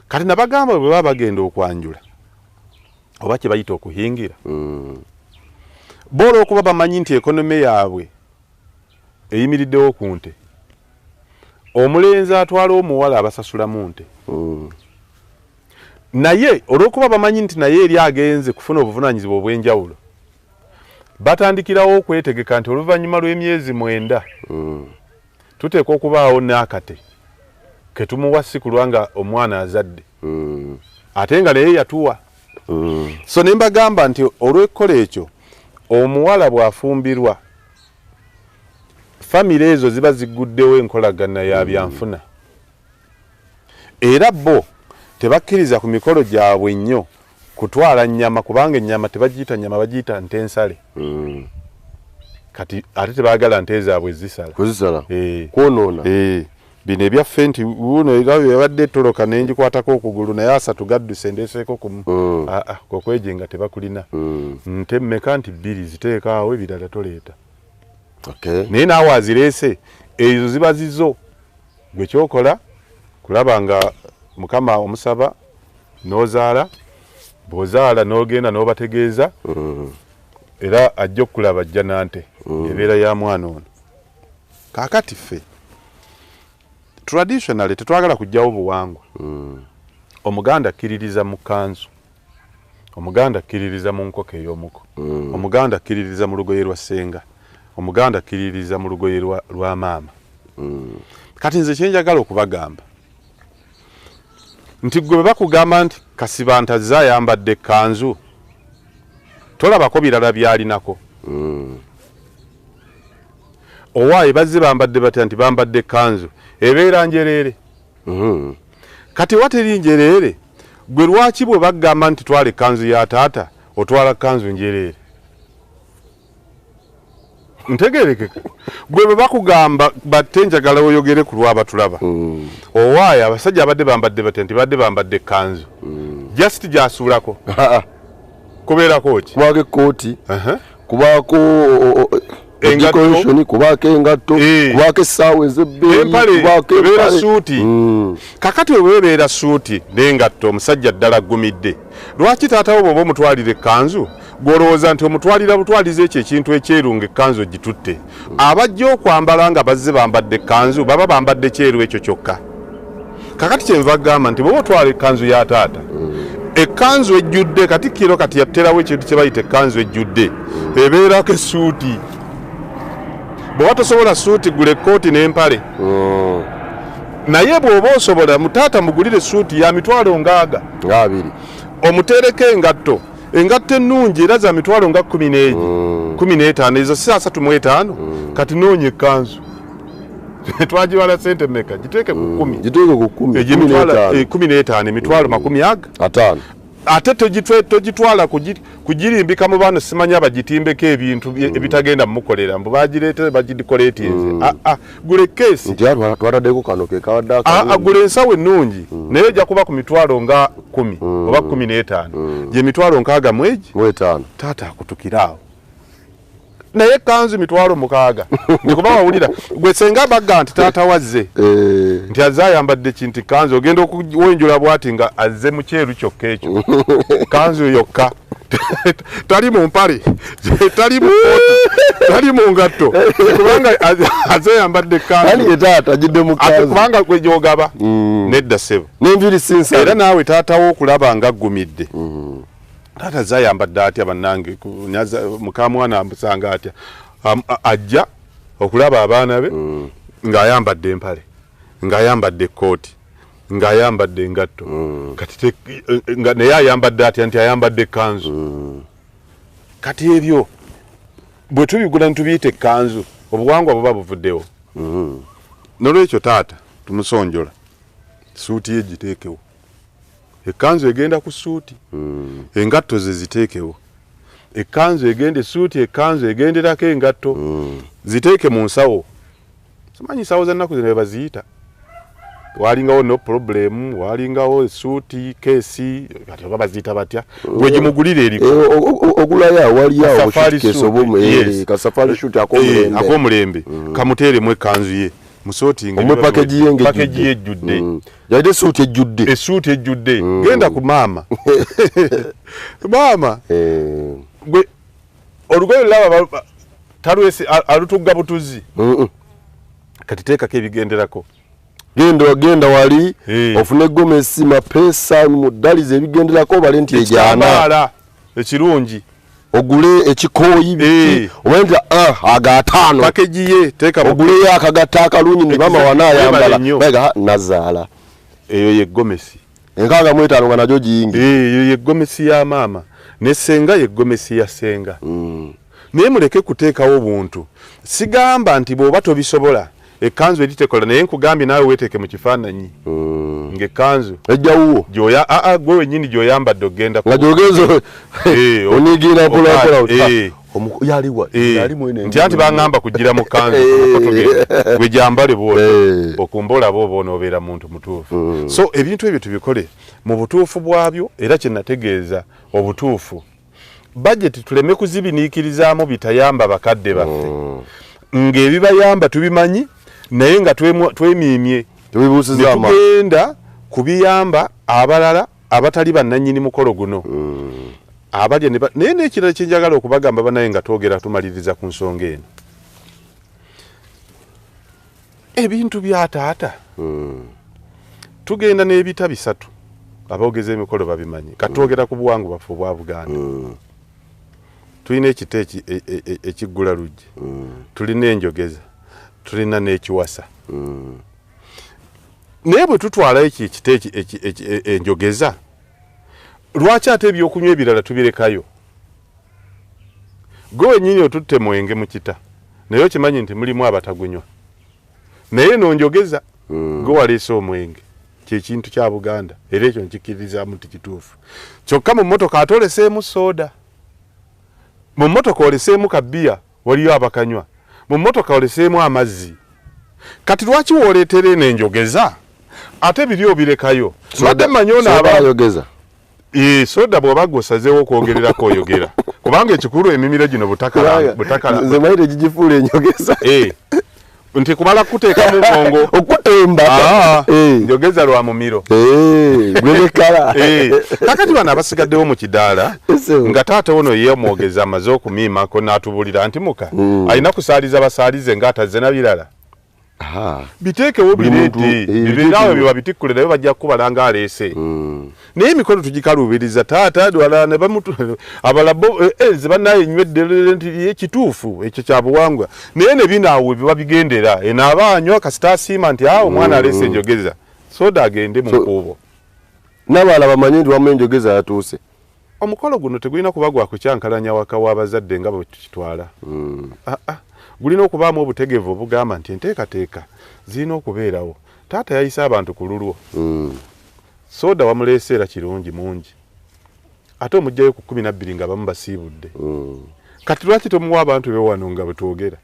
kati nabagamba bwe baba bagenda okwanjula oba kye bayita okuhingira bora okuba bamanyi nti ekonome yaabwe eyimiriddewo ku nte omulenzi atwala omuwala abasasula mu nte naye olw'okuba bamanyi nti naye eri agenze kufuna obuvunaanyizibwa obw'enjawulo batandikirawo okwetegeka nti oluvannyuma lw'emyezi 9 tuteekwa okubaawo n'akate ketumuwa si kulwanga omwana azadde ate nga naye yatuwa so ne mbagamba nti olw'ekkola ekyo omuwala bw'afumbirwa famire ezo ziba zigguddewo enkolagana ya byanfuna era bo tebakkiriza ku mikolo gyabwe nnyo kutwala nnyama kubanga ennyama tebagiyita nnyama bagiyita ntensale kati ate tebaagala nte zaabwe zisala kwonoona bino ebyaffe nti uno yabadde ettoloka nenjikwatako okugulu naye asatu gadduse ndeeseeko kumu kokwejenga tebakulina nte mmeka nti 2 ziteekaawo ebirala toleeta naye naawe azireese ezo ziba zizo gwe kyokola kulaba nga mukama omusaba n'ozaala bw'ozaala n'ogenda n'obategeeza era ajja okulaba ajja nante ebeera ya mwana ono kaakati ffe traditionally tetwagala kujjawo buwangwa omuganda akkiririza mu kanzu omuganda akkiririza mu nkoko ey'omuko omuganda akkiririza mu lugoye lwa ssenga omuganda akkiririza mu lugoye lwa maama kati nze kyenjagala okubagamba nti gwe bakugamba nti Kasibanta azze ayambadde ekkanzu tolabako birala byalinako owaaye bazze bambadde batya nti bambadde ekkanzu ebeera njereere kati wateri njereere gwe lwaki bwe bagamba nti twala ekkanzu ya taata otwala ekkanzu njereere ntegerekeka gwe bwe bakugamba batte njagala oyogere ku lw'abatulaba owaaye abasajja abadde bambadde batya nti badde bambadde ekkanzu just gyasuulako kubeerako ki kubaako ekkooti kubaako engatto kubaako engatto kubaako essaawa ez'ebbeeyi kubaako ebeera suuti kakati webeera suuti n'engatto omusajja ddala aggumidde lwaki taatawo bw'oba omutwalira ekkanzu gw'olowooza nti omutwalira butwaliza ekyo ekintu ekyeru ng'ekkanzu ogitutte abajja okwambala nga bazze bambadde ekkanzu baba bambadde kyeru ekyo kyokka kakati kyenva gamba nti bw'oba otwala ekkanzu ya taata ekkanzu ejjudde katikkiro kati yatterawo ekintu kye bayita ekkanzu ejjudde ebeerako essuuti bw'oba tosobola suuti gula ekkooti n'empale naye bw'oba osobola mutaata mugulire suuti ya mitwalo nga 2 omuteereko engatto ennungi era za mitwalo nga 15 ezo si 35 kati noonya ekkanzu twagibala sente mmeka giteeke ku 10 15 emitwalo 50 ate togitwala kugirimbika mu baana simanya bagitimbeko ebintu ebitagenda mumukolera mbu bagireetere bagidikoleetinze gule keesi twataddeko kano kekawadde gule ensawo ennungi naye ojja kuba ku mitwalo nga 10 oba 15 gye mitwalo nkaaga mwegi taata akutukiraawo naye ekkanzu mitwalo 6 ndikuba wawulira gwe senga bagga nti taata wazze nti azze ayambadde kinti kanzu ogenda okuwenjula bwati nga azze mu kyeru kyokka ekyo kanzu yokka tali mu mpale tali mu tali mu ngatto kubanga azze ayambadde kanzu taata jidde mu kanzu kubanga gwe gyogaba nedda sebo n'enviri sinsa era naawe taatawo okulaba nga aggumidde taata zayambadde atya bannange mukamwana amusanga atya ajja okulaba abaana be ng'ayambadde empale ng'ayambadde ekkooti ng'ayambadde engatto kati naye ayambadde atya nti ayambadde ekkanzu kati ebyo bwe tubigula ntubiyita ekkanzu obuwangwa buba buvuddewo nolwekyo taata tumusonjola suuti ye giteekewo ekkanzu egenda ku suuti engatto ze ziteekewo ekkanzu egende suuti ekkanzu egenderako engatto ziteeke mu nsawo simanyi nsawo z'ennaku zino baziyita walingawo no problem walingawo suuti keesi kati oba baziyita batya gwe gimugulire eriko ogulayo waliyo kasafari suuti akomulembe kamuteeremu ekkanzu ye musotinga omwe package yejjudde yade suit ejjudde esuuti ejjudde genda ku maama maama gwe olugoye laba talwese alutugga butuzi kati teekako ebigenderako genda wali ofune gomesi mapesa mudalize ebigenderako bale nti ejana ekirungi ogule ekikoyi biki obenda aga 5 package ye teeka ogule yakagata akalunyi ne mama wanayambala bega nazala eyo ye gomesi enkaga mu 5 nga najo giyingi eyo ye gomesi ya mama ne senga ye gomesi ya senga naye muleke kuteekawo obuntu sigamba nti bw'oba tobisobola ekanzu eritekola naye nkugambye naawe weeteeke mu kifaananyi ng'ekanzu ejjawuwo gyoya gwe wennyini gy'oyambadde ogenda nga gyogenzo onigira pulapola nti anti baŋŋamba kugira mu kanzu gwe gyambale bw'oto okumbola bw'oba onoobeera muntu mutuufu so ebintu ebyo tubikole mu butuufu bwabyo era kye nategeeza obutuufu bajeti tuleme kuzibiniikirizaamu bitayamba bakadde baffe ng'ebibayamba tubimanyi naye nga twemiimye tugenda kubiyamba abalala abatali bannannyini mukolo guno abalya naye n'ekirala kyenjagala okubagamba banaye nga twogera tumaliriza ku nsonga eno ebintu bya taata tugenda n'ebita 3 aboogeza emikolo babimanyi katwogera ku buwangu baffe obwa Buganda tulina ekita ekiggula luggi tulina enjogeza tulina n'ekiwasa naye bwe tutwalayo ekita enjogeza lwaki ate ebyokunywa ebirala tubirekayo gwe wennyini otutte mwenge mu kita naye okimanyi nti mulimu abatagunywa naye nonjogeza gwe waleese omwenge kyekintu kya Buganda era ekyo nkikkiririzaamu nti kituufu kyokka mu mmotoka ate oleseemu sooda mu mmotoka oleseemu kabbiya waliyo abakanywa mu mmotoka oleseemu amazzi kati lwaki wooleetera n'enjogeza ate biri obirekayo badde mmanyoona abayogeza soda bw'oba gwosazeewo okwogererako oyogera kubanga ekikulu emimiro gino butakala nze mayire gigifuula enjogeza nti kumala kuteekamu ngongo okutemba njogeza lwa mumiro gwebekala kakati bano abasigaddewo mu kidaala nga taata ono ye omwogeza amaze okumiimako n'atubulira nti muka alina kusaaliza basaalize ng'atazze na birala biteekewo bireete bibiraawe bye babitikkule naye bajja kubalanga aleese naye emikono tugikaluubiriza taata dwala ne abalabo ze bannaye nywedde nti ekituufu ekyo kya buwangwa naye ne binaawe bye babigendera enaaba anywa kasita asiima nti omwana aleese enjogeza soda agende mu nkuubo n'abaala bamanyi nti wamu enjogeza yatuuse omukolo guno tegulina kuba gwa kukyankalanya waka w'abazadde nga bwe tukitwala gulina okubaamu obutegevu obugamba nti enteekateeka zirina okubeerawo taata yayise abantu ku lulwo soda wamuleeseera kirungi mungi ate omugjayo ku 12 nga bamu basiibudde kati lwaki tomuwa abantu be wano nga bwetwogera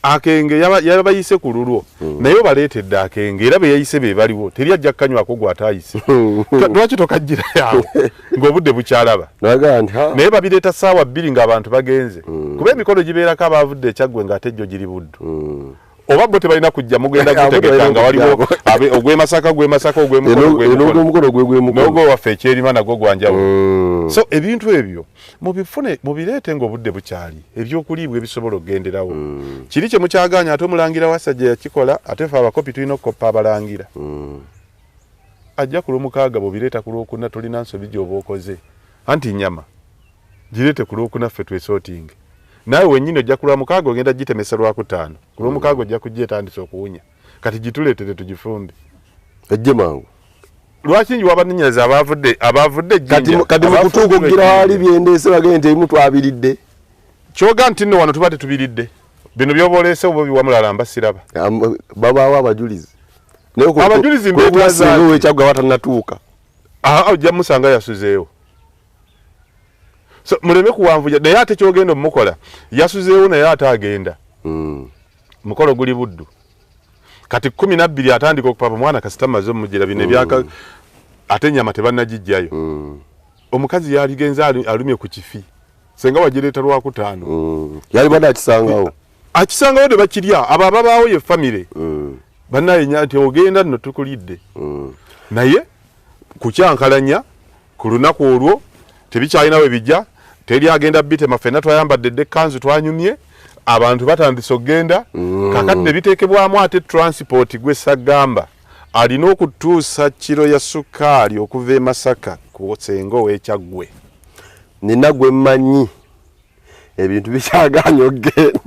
akenge yabayise ku lulwo naye obaleetedde akenge era be yayise be baliwo teri ajja kukanywako gw'ataayise lwaki tokajjira yawo ng'obudde bukyalaba naye babireeta ssaawa 2 ng'abantu bagenze kuba emikono gibeerako abaavudde ekyaggwe ng'ate jjo giri buddu oba bo tebalina kujja mugenda gutegeka nga waliwo ogw'emasaka ogw'omukono waffe ekyerima nagwo gwanjawulo so ebintu ebyo mubifune mubireete ng'obudde bukyali ebyokuliibwa ebisobola okugenderawo kiri kye mukyaganya ate omulangira Wasajja yakikola ate ffe abakopi tulina okukoppa abalangira ajja ku Lwomukaaga bw'obireeta ku Lwokuna tulina nsobi gy'oba okoze anti nyama gireete ku Lwokuna ffe twesootinge nawe wennyini ojja ku Lwomukaaga ogenda gitemesa Lwakutaano ku Lwomukaaga ojja kujja etandise okuwunya kati gituleetere tugifumbe ejje mangu lwaki nji wabanenyaza abaavudde kati mu kutuuka okugira wali byendeese bagende nti ebimu twabiridde kyoga nti nno wano tuba tetubiridde bino byoba oleese oba biwamulala mbasiraba babaawo abajulizi abajulizi mbeetwazawe ekyagwa watanatuuka ojja musanga yasuzeewo so muleme kuwanvuja naye ate kyogenda omukola yasuzeewo naye ate agenda mukolo guli buddu kati 12 atandika okupapa mwana kasita maze omujira bine byaka ate nyama tebannagijjayo omukazi yaligenza alumye ku kifi senga wajireeta Lwakutaano yali bada akisangawo akisangawo ne bakirya abo ababaawo ye famire bannaye nti ogenda nno tukulidde naye kukyankalanya ku lunaku olwo tebikyalina we bijja teri agenda bitema ffenna twayambadde dde kanzu twanyumye abantu batandise okgenda kakati ne biteekebwamu ate transport gwe sagamba alina okutuusa kiro ya sukaali okuva e Masaka ku Ssengo w'Ekyaggwe. Nina gwe mmanyi ebintu bikyaganya okgenda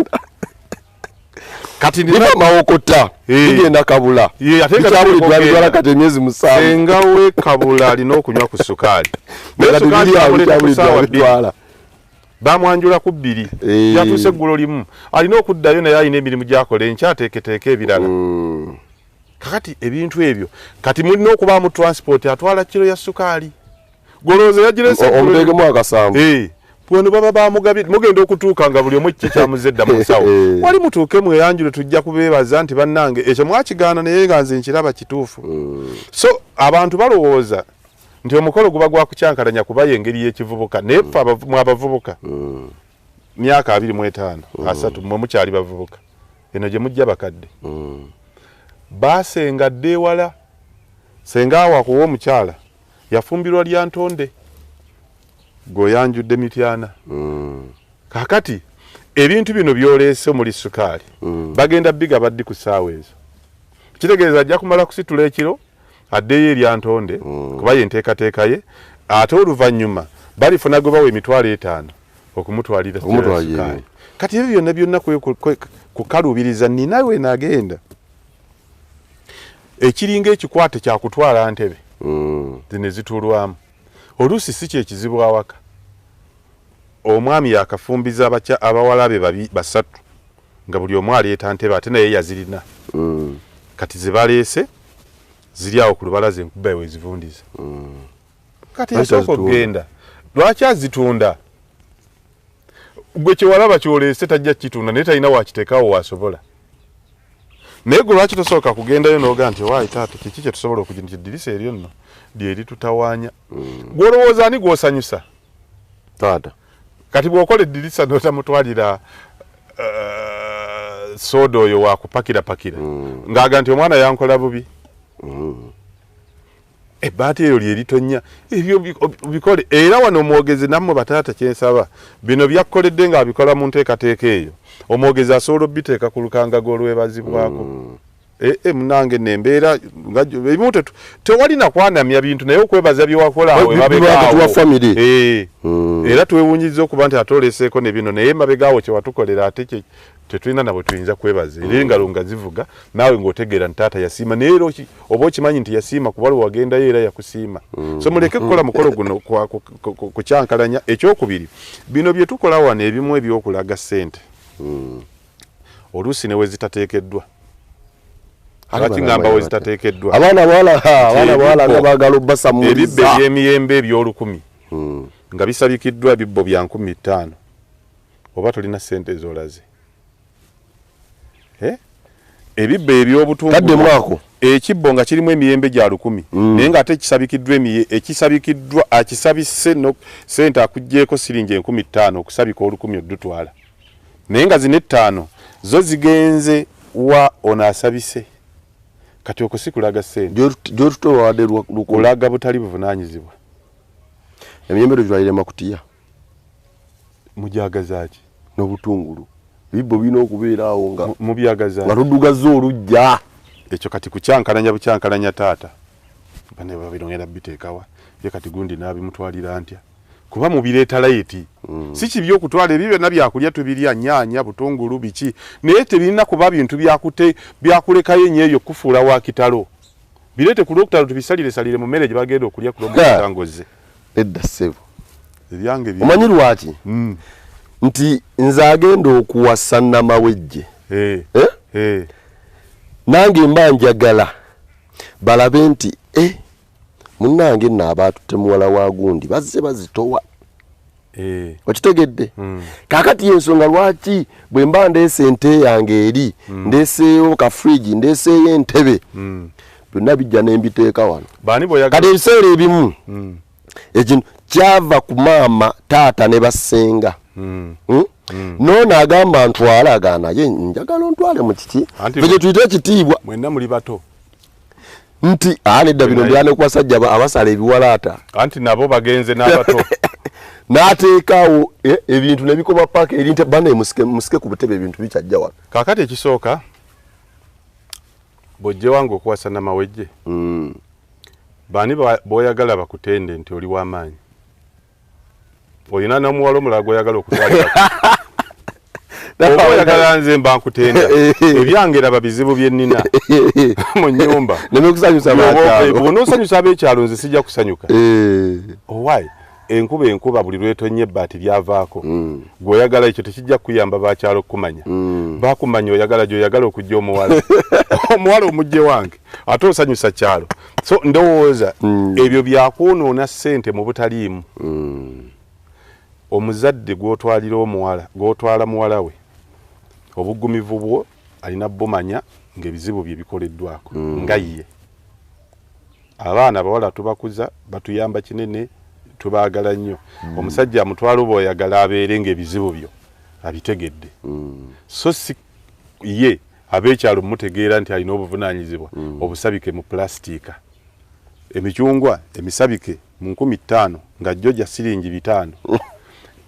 kati nina mawokota bigenda kabula bikyabulidwa kati emyezi 7 Ssenga we kabula alina okunywa ku sukaali bamwanjula ku 2 yatuuse eggulo limu alina okuddayo naye alina emirimu gy'akola enkyateeketeeka ebirala kakati ebintu ebyo kati mulina okubaamu transport atwala kiro ya sukaali golooza yagirese omuteekemu akasambu Pwano baba bamugabye mugenda okutuuka nga buli omu kiki kyamuzedda mu nsawo wali mutuuke mweyanjule tujja kubeebaza nti bannange ekyo mwakigaana naye nga nze nkiraba kituufu so abantu balowooza nti omukolo guba gwa kukyankalanya kuba y'engeri y'ekivubuka naye ffe abavubuka myaka 25 asatu mwe mukyali bavubuka eno gye mujja bakadde baasengadde ewala senga awakuwa omukyala yafumbirwa lya ntonde goyanjudde mityana kakati ebintu bino byoleese muri sukaali bagenda biga baddi ku ssaawa ezo kitegeeza ajja kumala kusitula ekiro addeyo erya ntonde kuba ye nteekateeka ye ate oluvannyuma balifuna gwe bawa $5,000 okumutwalira sukaali kati ebyo byonna kukalubiriza ninawe nagenda ekiringa ekikwate kyakutwala ntebe zine zitulwamu oluusi si kyekizibu awaka omwami yakafumbiza abawala be basatu nga buli omu aleeta ntebe ate naye yazirina kati zibaleese ziri awo ku lubalaza enkuba ewe zivundiza kati yasooka okugenda lwaki azitunda gwe kyewalaba kyoleese tajja kitunda naye talina wakiteekawo wasobola naye gwe lwaki tosooka kugendayo n'oga nti owaayi taata kiki kye tusobola okugenda eddirisa eryo nno lyeritutawaanya gwolowooza ani gwosanyusa taata kati bw'okola eddirisa n'otamutwalira soda oyo wakupakirapakira ng'aga nti omwana yankola bubi ebbaati eyo lyeritonya ebyo bikole era wano omwogezi nammwe bataata kyensaba bino byakkoledde ng'abikola mu nteekateeka eyo omwogezi asobola obbiteeka ku lukanga gw'olwebazibwako munange nembeera ebimu tewali nakwanamya bintu naye okwebaza byewakola awo mabegaawo era twewunyiza okuba nti atoleseeko ne bino naye mabegaawo kyewatukolera ate tetulina nabwe tuyinza kwebaza era engalo nga zivuga naawe ng'otegeera nti taata yasiima naye era oba okimanyi nti yasiima kuba lwe wagendayo era yakusiima so muleke kukola mukolo guno kukyankalanya ekyokubiri bino bye tukola wano ebimu ebyokulaga ssente oluusi ne we zitateekeddwa abakingamba we zitateekeddwa abaana bawala nga baagala obbasamuliza ebibbo eby'emiyembe eby'olukumi nga bisabikiddwa ebibbo bya 15 oba tolina ssente ezolaze ebibbo eby'obutungulu ekibbo nga kirimu emiyembe gya 10 naye nga ate ekisabikiddwa akisabise ssente akugjeeko siringi 15 okusabika olukumi odutwala naye nga zino 5 zo zigenze wa onaasabise kati okusikulaga ssente gyotutowadde kulaga butali buvunaanyizibwa emiyembe tugitwalire makutiya mubyagazaaki n'obutungulu bibbo birina okubeera awo nga mubyagazaaki nga tuddugaza olujja ekyo kati bukyankalanya taata bane babirongera biteekawa ye kati gundi n'abimutwalira ntya kuba mubireeta layiti si kibi okutwala ebyo byonna byakulya tubirya nyaanya butungulu biki naye tebirina kuba bintu byakulekayo nyeeyo kufuula wa kitalo bireete ku lwokutalo tubisalire mu mmere gye bagenda okulya ku lwomutangoze edda ssebo ebyange omanyi lwaki nti nze agenda okuwasa Namawejje nange mba njagala balabe nti munnange nno abaatutte muwala wa gundi bazze bazitowa okitegedde kaakati yensonga lwaki bwe mba ndeese ente yange eri ndeeseeyo kafrigi ndeeseeyo entebe byonna bijja nembiteeka wano kati ebiseera ebimu ekintu kyava ku maama taata ne bassenga Nona agamba ntwala agana ye njagala ntwale mu kiki vile tuite ekitiibwa mwenna muli bato nti nedda bino byane ku basajja abasala ebiwalaata anti nabo bagenze n'abato n'ateekaawo ebintu nebikoba paaka erinte bana musike ku butebe ebintu bikyajja wano kakati ekisooka bojje wange okuwasa namawejje bani boyagala bakutende nti oli w'amaanyi oyina n'omuwala omulala gwoyagala okutwalira oyagala nze mba nkutenda ebyange raba bizibu bye nnina mu nnyumba bw'onoosanyusa ab'ekyalo nze sijja kusanyuka owaayi enkuba buli lwetonnya ebbaati lyavaako gweoyagala ekyo tekijja kuyamba bakyalo okumanya bakumanya oyagala gy'oyagala okujja omuwala omuwala omujje wange ate osanyusa kyalo so ndowooza ebyo byakwonoona ssente mu butaliimu omuzadde gw'otwala muwala we obugumivu bwo alina bumanya ng'ebizibu bye bikoleddwako nga ye abaana abawala tubakuza batuyamba kinene tubaagala nnyo omusajja amutwala oba oyagala abeere ng'ebizibu byo abitegedde so si ye ab'ekyalo mutegeera nti alina obuvunaanyizibwa obusabike mu pulasitiika emicungwa emisabike mu 15 nga jjoja siringi 5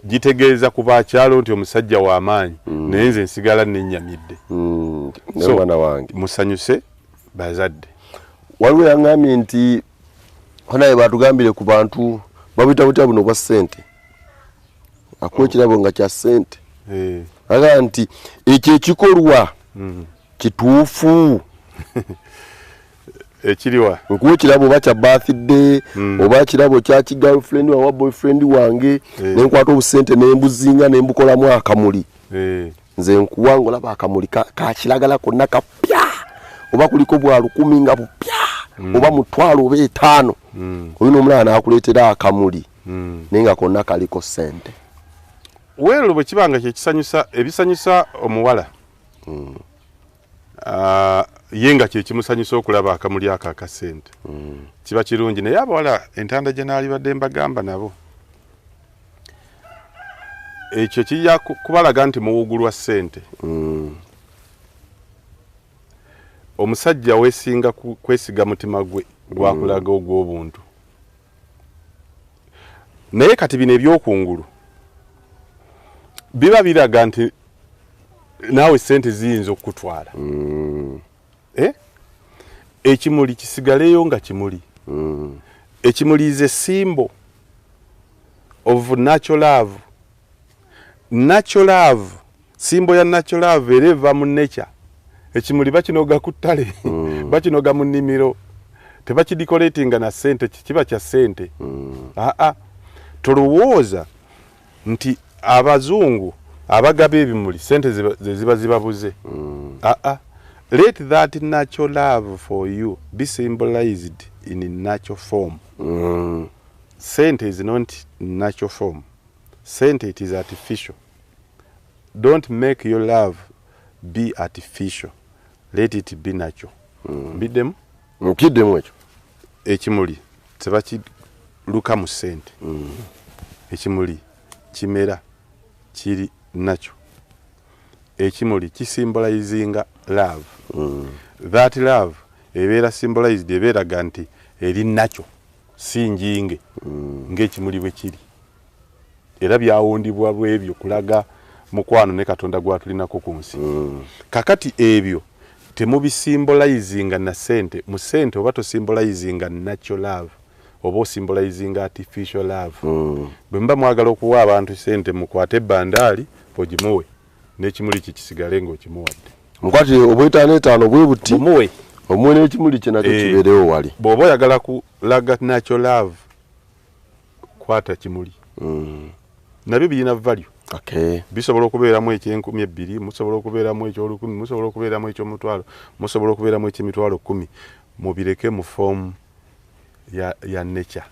gitegeeza ku bakyalo nti omusajja w'amaanyi naye nze nsigala nennyamidde mwana wange musanyuse bazadde waliwo yaŋŋambye nti naye batugambire ku bantu babita butya buno bwa ssente akuwa ekirabo nga kya ssente aga nti ekyo ekikolwa kituufu ekiriwa nkuwa ekirabo oba kya birthday oba kirabo kya girlfriend wa boyfriend wange nenkwata obusente nembuzinga nembukolamu akamuli nze nkuwa ngolaba akamuli kakiragala konna kapya oba kuliko bwa 10 nga bupya oba mutwalo oba 5 oyo n'omulala n'akuleetera akamuli naye nga konna kaliko ssente weero bwe kibanga kyekisanyusa ebisanyusa omuwala ye nga kyekimusanyusa okulaba akamuli ako akasente kiba kirungi naye abawala entanda gye naali badde mbagamba nabo ekyo kijja kubalaga nti muwugulwa ssente omusajja weesinga kwesiga mutima gwe gwakulaga ogw'obuntu naye kati bino ebyokungulu biba biraga nti naawe ssente ziyinza okutwala ekimuli kisigaleyo nga kimuli ekimuli is a symbol of natural love. Natural love, symbol ya natural love era eva mu nature. Ekimuli bakinoga ku ttale bakinoga mu nnimiro tebakidecoratinga na ssente kiba kya ssente tolowooza nti abazungu abagaba ebimuli ssente ziba zibabuze let that natural love for you be symbolized in natural form. Ssente is not natural form. Ssente it is artificial. Don't make your love be artificial. Let it be natural. Bidem nkidemu ekyo ekimuli tebakiruka mu ssente ekimuli kimera kiri natural. Ekimuli kisymbolizinga love. That love ebeera symbolized ebeeraga nti eri natural si njinge ng'ekimuli bwe kiri era byawundibwa bwebyo kulaga mukwano ne Katonda gwatulinako ku nsi. Kakati ebyo temubisymbolizinga na ssente mu ssente oba tosymbolizinga natural love oba osymbolizinga artificial love. Bwe mba mwagala okuwa abantu ssente mukwate bandaali ogimuwe n'ekimuli kisigale ng'okimuwadde mukwati obw'etaano bwe buti omuwe omuwe n'ekimuli kye nakyo kibeerewo wali bw'oba oyagala kulaga natural love kwata kimuli nabyo birina value. Bisobola okubeeramu eky'2,000 musobola okubeeramu eky'10,000 musobola okubeeramu eky'1,000 musobola okubeeramu eky'10,000 mubireke mu form ya nature.